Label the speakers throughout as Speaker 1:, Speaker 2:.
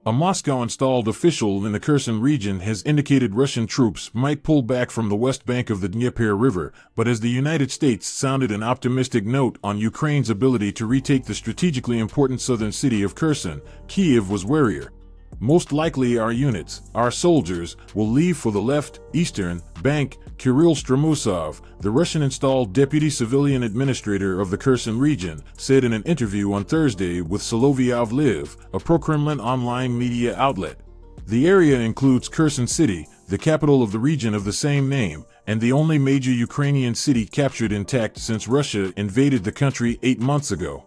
Speaker 1: A Moscow-installed official in the Kherson region has indicated Russian troops might pull back from the west bank of the Dnieper River, but as the United States sounded an optimistic note on Ukraine's ability to retake the strategically important southern city of Kherson, Kyiv was warier. Most likely our units, our soldiers, will leave for the left, eastern, bank. Kirill Stremousov, the Russian-installed deputy civilian administrator of the Kherson region, said in an interview on Thursday with Solovyov, a pro-Kremlin online media outlet. The area includes Kherson City, the capital of the region of the same name, and the only major Ukrainian city captured intact since Russia invaded the country 8 months ago.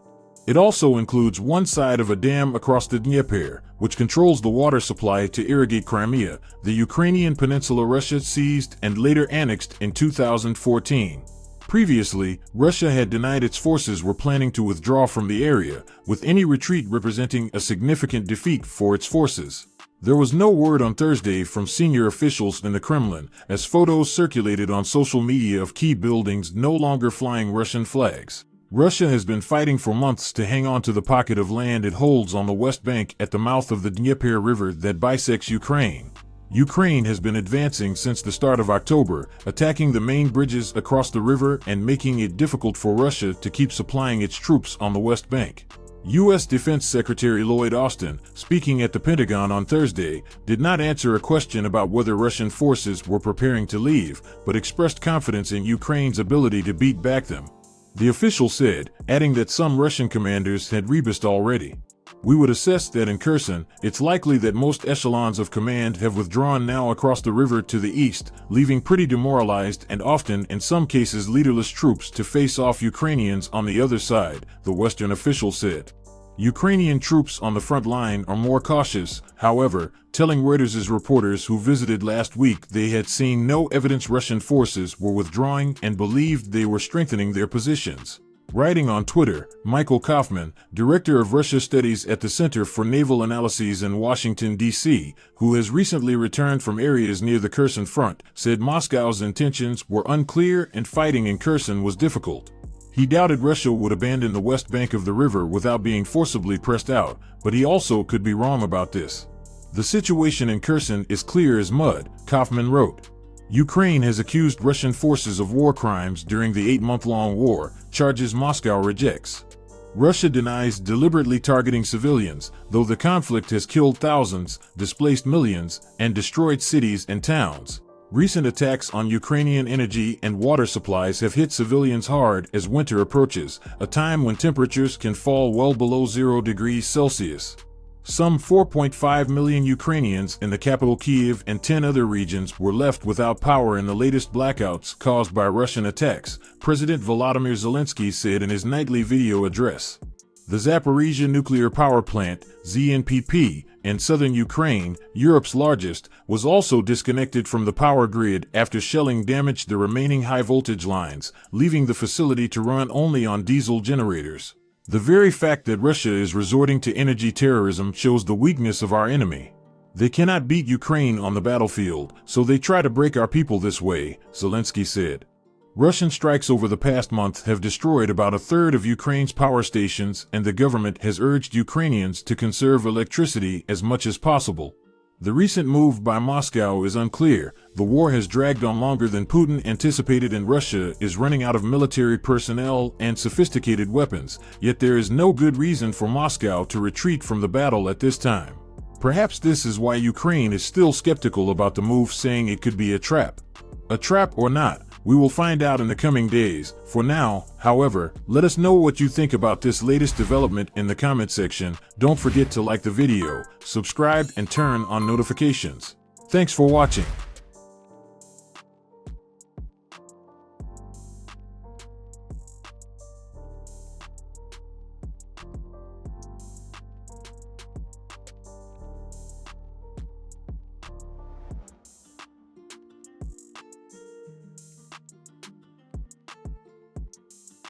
Speaker 1: It also includes one side of a dam across the Dnieper, which controls the water supply to irrigate Crimea, the Ukrainian peninsula Russia seized and later annexed in 2014. Previously, Russia had denied its forces were planning to withdraw from the area, with any retreat representing a significant defeat for its forces. There was no word on Thursday from senior officials in the Kremlin, as photos circulated on social media of key buildings no longer flying Russian flags. Russia has been fighting for months to hang on to the pocket of land it holds on the west bank at the mouth of the Dnieper River that bisects Ukraine. Ukraine has been advancing since the start of October, attacking the main bridges across the river and making it difficult for Russia to keep supplying its troops on the west bank. U.S. Defense Secretary Lloyd Austin, speaking at the Pentagon on Thursday, did not answer a question about whether Russian forces were preparing to leave, but expressed confidence in Ukraine's ability to beat back them. The official said, adding that some Russian commanders had rebased already. We would assess that in Kherson, it's likely that most echelons of command have withdrawn now across the river to the east, leaving pretty demoralized and often in some cases leaderless troops to face off Ukrainians on the other side, the Western official said. Ukrainian troops on the front line are more cautious, however, telling Reuters' reporters who visited last week they had seen no evidence Russian forces were withdrawing and believed they were strengthening their positions. Writing on Twitter, Michael Kaufman, director of Russia Studies at the Center for Naval Analyses in Washington, D.C., who has recently returned from areas near the Kherson front, said Moscow's intentions were unclear and fighting in Kherson was difficult. He doubted Russia would abandon the west bank of the river without being forcibly pressed out, but he also could be wrong about this. The situation in Kherson is clear as mud, Kaufman wrote. Ukraine has accused Russian forces of war crimes during the 8-month-long war, charges Moscow rejects. Russia denies deliberately targeting civilians, though the conflict has killed thousands, displaced millions, and destroyed cities and towns. Recent attacks on Ukrainian energy and water supplies have hit civilians hard as winter approaches, a time when temperatures can fall well below 0 degrees Celsius. Some 4.5 million Ukrainians in the capital Kyiv and 10 other regions were left without power in the latest blackouts caused by Russian attacks, President Volodymyr Zelensky said in his nightly video address. The Zaporizhzhia nuclear power plant, ZNPP, in southern Ukraine, Europe's largest, was also disconnected from the power grid after shelling damaged the remaining high-voltage lines, leaving the facility to run only on diesel generators. The very fact that Russia is resorting to energy terrorism shows the weakness of our enemy. They cannot beat Ukraine on the battlefield, so they try to break our people this way, Zelensky said. Russian strikes over the past month have destroyed about a third of Ukraine's power stations, and the government has urged Ukrainians to conserve electricity as much as possible. The recent move by Moscow is unclear. The war has dragged on longer than Putin anticipated, and Russia is running out of military personnel and sophisticated weapons, yet there is no good reason for Moscow to retreat from the battle at this time. Perhaps this is why Ukraine is still skeptical about the move, saying it could be a trap. A trap or not, we will find out in the coming days. For now, however, let us know what you think about this latest development in the comment section. Don't forget to like the video, subscribe, and turn on notifications. Thanks for watching.